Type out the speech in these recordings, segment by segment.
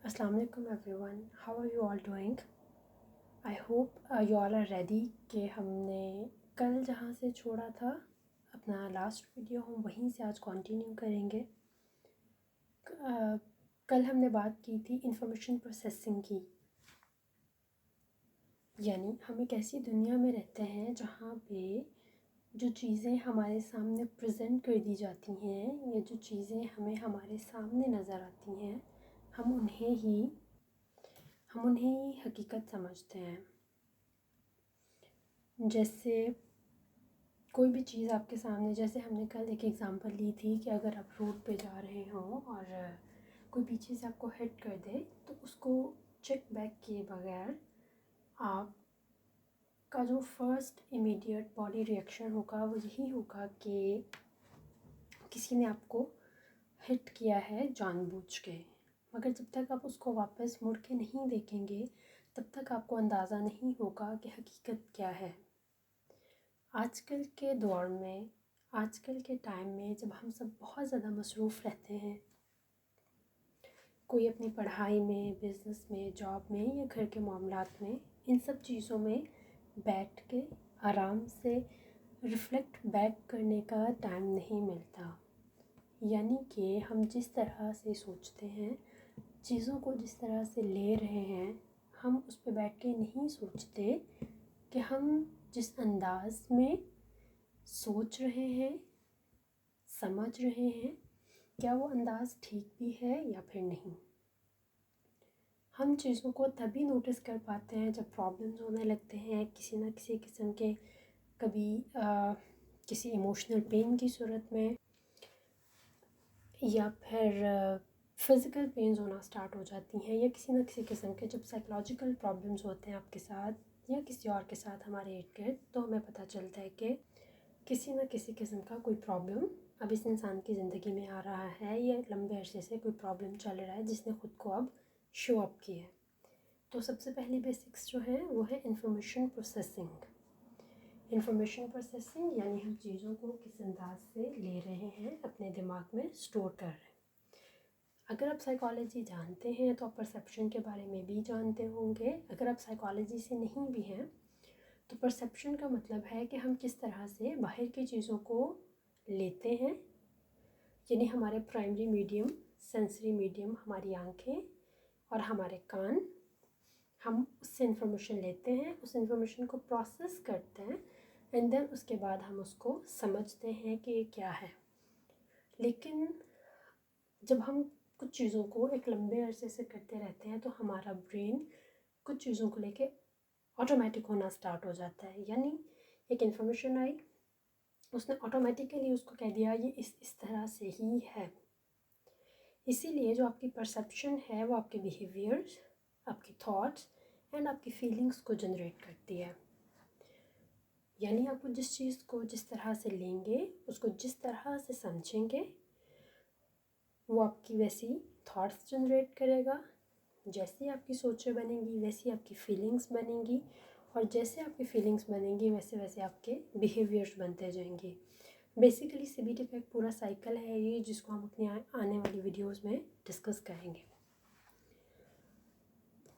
السلام علیکم everyone, how are you all doing? I hope you all are ready کہ ہم نے کل جہاں سے چھوڑا تھا اپنا لاسٹ ویڈیو ہم وہیں سے آج کنٹینیو کریں گے۔ کل ہم نے بات کی تھی انفارمیشن پروسیسنگ کی، یعنی ہم ایک ایسی دنیا میں رہتے ہیں جہاں پہ جو چیزیں ہمارے سامنے پریزنٹ کر دی جاتی ہیں یا جو چیزیں ہمیں ہمارے سامنے نظر آتی ہیں ہم انہیں ہی حقیقت سمجھتے ہیں۔ جیسے کوئی بھی چیز آپ کے سامنے، جیسے ہم نے کل ایک ایگزامپل لی تھی کہ اگر آپ روڈ پہ جا رہے ہوں اور کوئی پیچھے سے آپ کو ہٹ کر دے تو اس کو چیک بیک کیے بغیر آپ کا جو فرسٹ امیڈیٹ باڈی ریئیکشن ہوگا وہ یہی ہوگا کہ کسی نے آپ کو ہٹ کیا ہے جان بوجھ کے، مگر جب تک آپ اس کو واپس مڑ کے نہیں دیکھیں گے تب تک آپ کو اندازہ نہیں ہوگا کہ حقیقت کیا ہے۔ آج کل کے دور میں، آج کل کے ٹائم میں جب ہم سب بہت زیادہ مصروف رہتے ہیں، کوئی اپنی پڑھائی میں، بزنس میں، جاب میں یا گھر کے معاملات میں، ان سب چیزوں میں بیٹھ کے آرام سے ریفلیکٹ بیک کرنے کا ٹائم نہیں ملتا۔ یعنی کہ ہم جس طرح سے سوچتے ہیں، چیزوں کو جس طرح سے لے رہے ہیں، ہم اس پہ بیٹھ کے نہیں سوچتے کہ ہم جس انداز میں سوچ رہے ہیں، سمجھ رہے ہیں، کیا وہ انداز ٹھیک بھی ہے یا پھر نہیں۔ ہم چیزوں کو تبھی نوٹس کر پاتے ہیں جب پرابلمز ہونے لگتے ہیں کسی نہ کسی قسم کے، کبھی کسی ایموشنل پین کی صورت میں، یا پھر فزیکل پینز ہونا سٹارٹ ہو جاتی ہیں، یا کسی نہ کسی قسم کے جب سائیکولوجیکل پرابلمز ہوتے ہیں آپ کے ساتھ یا کسی اور کے ساتھ ہمارے ارد گرد، تو ہمیں پتہ چلتا ہے کہ کسی نہ کسی قسم کا کوئی پرابلم اب اس انسان کی زندگی میں آ رہا ہے، یا لمبے عرصے سے کوئی پرابلم چل رہا ہے جس نے خود کو اب شو اپ کیا ہے۔ تو سب سے پہلی بیسکس جو ہیں وہ ہے انفارمیشن پروسیسنگ۔ انفارمیشن پروسیسنگ یعنی ہم چیزوں کو کس انداز سے لے رہے ہیں، اپنے دماغ میں اسٹور کر رہے ہیں۔ اگر آپ سائیکالوجی جانتے ہیں تو آپ پرسیپشن کے بارے میں بھی جانتے ہوں گے۔ اگر آپ سائیکالوجی سے نہیں بھی ہیں تو پرسیپشن کا مطلب ہے کہ ہم کس طرح سے باہر کی چیزوں کو لیتے ہیں، یعنی ہمارے پرائمری میڈیم، سینسری میڈیم ہماری آنکھیں اور ہمارے کان، ہم اس سے انفارمیشن لیتے ہیں، اس انفارمیشن کو پروسیس کرتے ہیں، اینڈ دین اس کے بعد ہم اس کو سمجھتے ہیں کہ یہ کیا ہے۔ لیکن جب ہم کچھ چیزوں کو ایک لمبے عرصے سے کرتے رہتے ہیں تو ہمارا برین کچھ چیزوں کو لے کے آٹومیٹک ہونا سٹارٹ ہو جاتا ہے، یعنی ایک انفارمیشن آئی، اس نے آٹومیٹیکلی اس کو کہہ دیا یہ اس طرح سے ہی ہے۔ اسی لیے جو آپ کی پرسیپشن ہے وہ آپ کے بیہیویئرز، آپ کی تھاٹس اینڈ آپ کی فیلنگس کو جنریٹ کرتی ہے۔ یعنی آپ جس چیز کو جس طرح سے لیں گے، اس کو جس طرح سے سمجھیں گے، وہ آپ کی ویسی تھاٹس جنریٹ کرے گا، جیسی آپ کی سوچیں بنیں گی ویسی آپ کی فیلنگس بنیں گی، اور جیسے آپ کی فیلنگس بنیں گی ویسے ویسے آپ کے بیہیویئرز بنتے جائیں گے۔ بیسیکلی سی بی ٹی کا ایک پورا سائیکل ہے یہ، جس کو ہم اپنی آنے والی ویڈیوز میں ڈسکس کریں گے۔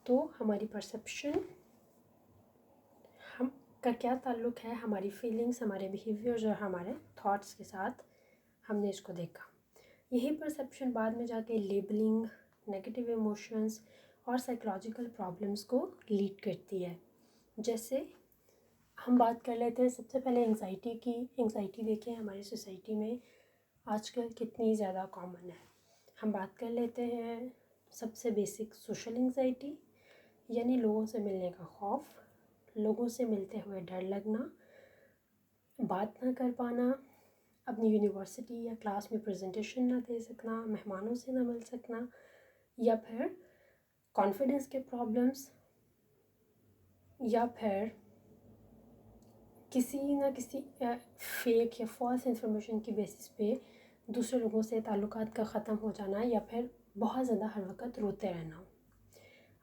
تو ہماری پرسیپشن ہم کا کیا تعلق ہے ہماری فیلنگس، ہمارے بیہیویئرز اور ہمارے تھاٹس کے ساتھ، ہم نے اس کو دیکھا۔ یہی پرسیپشن بعد میں جا کے لیبلنگ، نیگیٹیو ایموشنز اور سائیکولوجیکل پرابلمس کو لیڈ کرتی ہے۔ جیسے ہم بات کر لیتے ہیں سب سے پہلے انگزائٹی کی۔ انگزائٹی دیکھیں ہماری سوسائٹی میں آج کل کتنی زیادہ کامن ہے۔ ہم بات کر لیتے ہیں سب سے بیسک سوشل انگزائٹی، یعنی لوگوں سے ملنے کا خوف، لوگوں سے ملتے ہوئے ڈر لگنا، بات نہ کر پانا، اپنی یونیورسٹی یا کلاس میں پریزنٹیشن نہ دے سکنا، مہمانوں سے نہ مل سکنا، یا پھر کانفیڈنس کے پرابلمس، یا پھر کسی نہ کسی فیک یا فالس انفارمیشن کی بیسس پہ دوسرے لوگوں سے تعلقات کا ختم ہو جانا، یا پھر بہت زیادہ ہر وقت روتے رہنا۔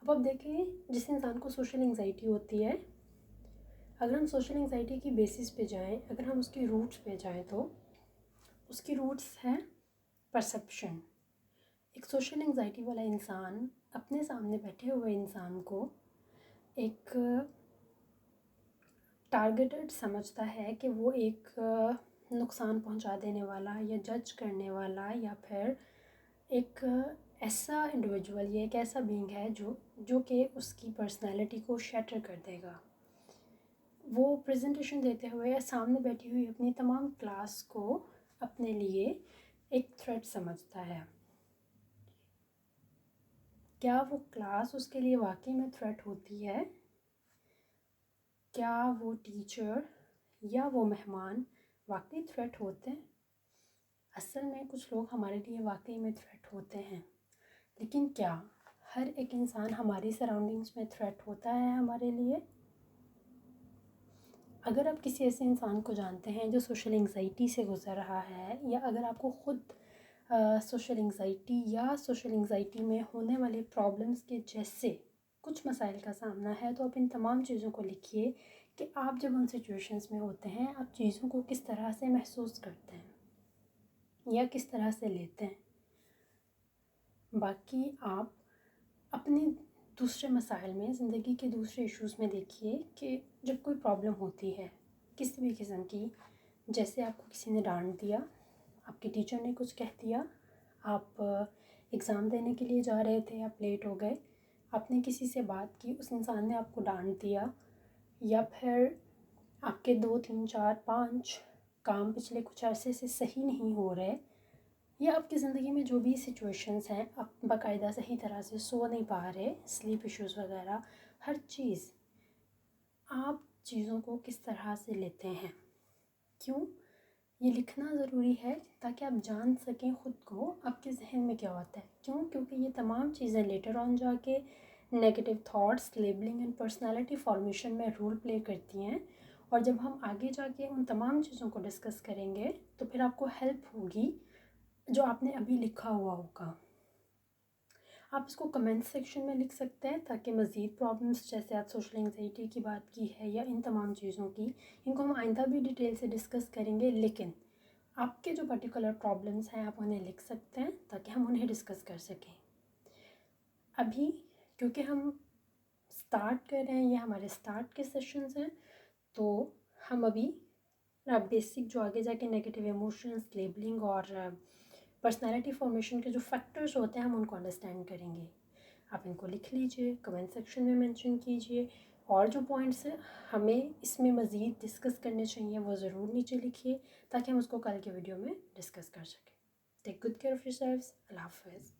اب آپ دیکھیں جس انسان کو سوشل انگزائٹی ہوتی ہے، اگر ہم سوشل انگزائٹی کی بیسس پہ جائیں، اگر ہم اس کی روٹس پہ جائیں تو اس کی روٹس ہیں پرسیپشن۔ ایک سوشل انگزائٹی والا انسان اپنے سامنے بیٹھے ہوئے انسان کو ایک ٹارگیٹڈ سمجھتا ہے کہ وہ ایک نقصان پہنچا دینے والا یا جج کرنے والا یا پھر ایک ایسا انڈیویجول یا ایک ایسا بینگ ہے جو کہ اس کی پرسنالٹی کو شیٹر کر دے گا. وہ پریزنٹیشن دیتے ہوئے سامنے بیٹھی ہوئی اپنی تمام کلاس کو اپنے لیے ایک تھریٹ سمجھتا ہے. کیا وہ کلاس اس کے لیے واقعی میں تھریٹ ہوتی ہے؟ کیا وہ ٹیچر یا وہ مہمان واقعی تھریٹ ہوتے ہیں؟ اصل میں کچھ لوگ ہمارے لیے واقعی میں تھریٹ ہوتے ہیں، لیکن کیا ہر ایک انسان ہماری سراؤنڈنگس میں تھریٹ ہوتا ہے ہمارے لیے؟ اگر آپ کسی ایسے انسان کو جانتے ہیں جو سوشل انگزائٹی سے گزر رہا ہے، یا اگر آپ کو خود سوشل انگزائٹی یا سوشل انگزائٹی میں ہونے والے پرابلمس کے جیسے کچھ مسائل کا سامنا ہے، تو آپ ان تمام چیزوں کو لکھیے کہ آپ جب ان سچویشنز میں ہوتے ہیں آپ چیزوں کو کس طرح سے محسوس کرتے ہیں یا کس طرح سے لیتے ہیں. باقی آپ اپنے دوسرے مسائل میں، زندگی کے دوسرے ایشوز میں دیکھیے کہ جب کوئی پرابلم ہوتی ہے کسی بھی قسم کی، جیسے آپ کو کسی نے ڈانٹ دیا، آپ کے ٹیچر نے کچھ کہہ دیا، آپ ایگزام دینے کے لیے جا رہے تھے، آپ لیٹ ہو گئے، آپ نے کسی سے بات کی، اس انسان نے آپ کو ڈانٹ دیا، یا پھر آپ کے 2 3 4 5 کام پچھلے کچھ عرصے سے صحیح نہیں ہو رہے، یا آپ کی زندگی میں جو بھی سچویشنز ہیں، آپ باقاعدہ صحیح طرح سے سو نہیں پا رہے، سلیپ ایشوز وغیرہ، ہر چیز، آپ چیزوں کو کس طرح سے لیتے ہیں. کیوں یہ لکھنا ضروری ہے؟ تاکہ آپ جان سکیں خود کو آپ کے ذہن میں کیا ہوتا ہے. کیوں؟ کیونکہ یہ تمام چیزیں لیٹر آن جا کے negative thoughts, labelling and personality formation میں رول پلے کرتی ہیں، اور جب ہم آگے جا کے ان تمام چیزوں کو ڈسکس کریں گے تو پھر آپ کو ہیلپ ہوگی جو آپ نے ابھی لکھا ہوا ہوگا. آپ اس کو کمنٹ سیکشن میں لکھ سکتے ہیں تاکہ مزید پرابلمس، جیسے آپ سوشل انگزائٹی کی بات کی ہے یا ان تمام چیزوں کی، ان کو ہم آئندہ بھی ڈیٹیل سے ڈسکس کریں گے، لیکن آپ کے جو پرٹیکولر پرابلمس ہیں آپ انہیں لکھ سکتے ہیں تاکہ ہم انہیں ڈسکس کر سکیں. ابھی کیونکہ ہم سٹارٹ کر رہے ہیں، یہ ہمارے سٹارٹ کے سیشنز ہیں، تو ہم ابھی بیسک جو آگے جا کے نیگیٹو ایموشنز، لیبلنگ اور پرسنالٹی فارمیشن کے جو فیکٹرز ہوتے ہیں ہم ان کو انڈرسٹینڈ کریں گے. آپ ان کو لکھ لیجئے، کمنٹ سیکشن میں مینشن کیجئے، اور جو پوائنٹس ہمیں اس میں مزید ڈسکس کرنے چاہیے وہ ضرور نیچے لکھیے تاکہ ہم اس کو کل کے ویڈیو میں ڈسکس کر سکیں. ٹیک گڈ کیئر آف یور سیلفز. اللہ حافظ.